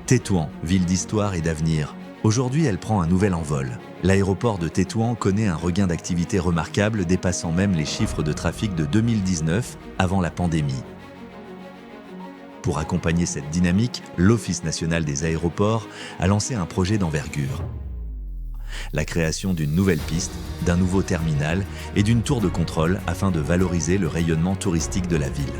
Tétouan, ville d'histoire et d'avenir. Aujourd'hui, elle prend un nouvel envol. L'aéroport de Tétouan connaît un regain d'activité remarquable, dépassant même les chiffres de trafic de 2019, avant la pandémie. Pour accompagner cette dynamique, l'Office national des aéroports a lancé un projet d'envergure. La création d'une nouvelle piste, d'un nouveau terminal et d'une tour de contrôle afin de valoriser le rayonnement touristique de la ville.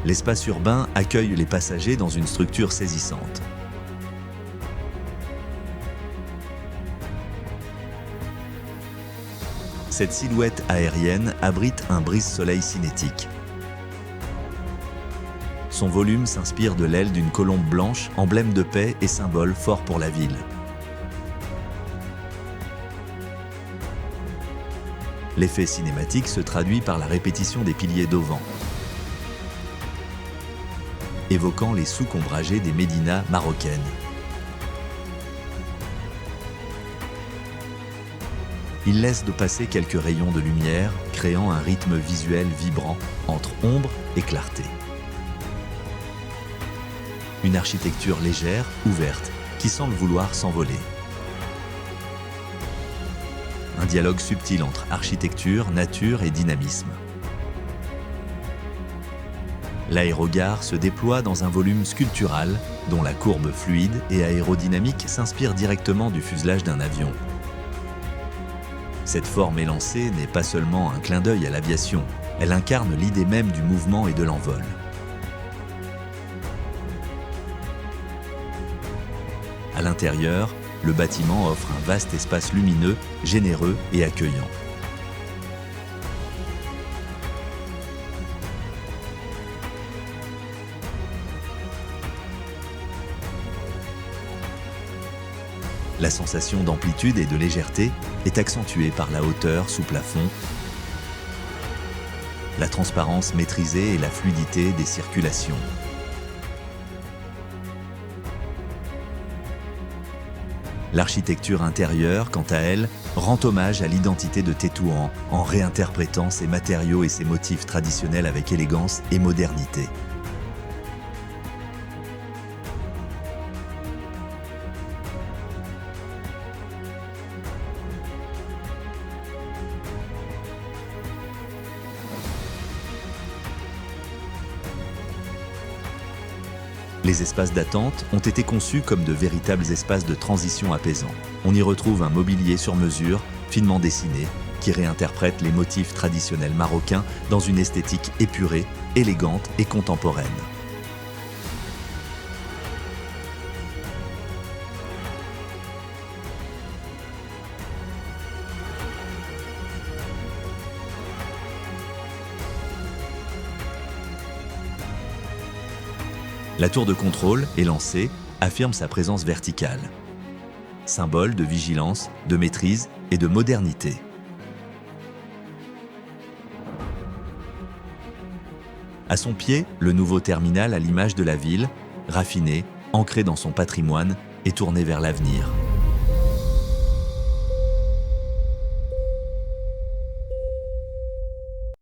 L'espace urbain accueille les passagers dans une structure saisissante. Cette silhouette aérienne abrite un brise-soleil cinétique. Son volume s'inspire de l'aile d'une colombe blanche, emblème de paix et symbole fort pour la ville. L'effet cinématique se traduit par la répétition des piliers d'auvent, évoquant les souks ombragés des médinas marocaines. Il laisse de passer quelques rayons de lumière, créant un rythme visuel vibrant entre ombre et clarté. Une architecture légère, ouverte, qui semble vouloir s'envoler. Un dialogue subtil entre architecture, nature et dynamisme. L'aérogare se déploie dans un volume sculptural dont la courbe fluide et aérodynamique s'inspire directement du fuselage d'un avion. Cette forme élancée n'est pas seulement un clin d'œil à l'aviation, elle incarne l'idée même du mouvement et de l'envol. À l'intérieur, le bâtiment offre un vaste espace lumineux, généreux et accueillant. La sensation d'amplitude et de légèreté est accentuée par la hauteur sous plafond, la transparence maîtrisée et la fluidité des circulations. L'architecture intérieure, quant à elle, rend hommage à l'identité de Tétouan en réinterprétant ses matériaux et ses motifs traditionnels avec élégance et modernité. Les espaces d'attente ont été conçus comme de véritables espaces de transition apaisants. On y retrouve un mobilier sur mesure, finement dessiné, qui réinterprète les motifs traditionnels marocains dans une esthétique épurée, élégante et contemporaine. La tour de contrôle, élancée, affirme sa présence verticale. Symbole de vigilance, de maîtrise et de modernité. À son pied, le nouveau terminal à l'image de la ville, raffiné, ancré dans son patrimoine et tourné vers l'avenir.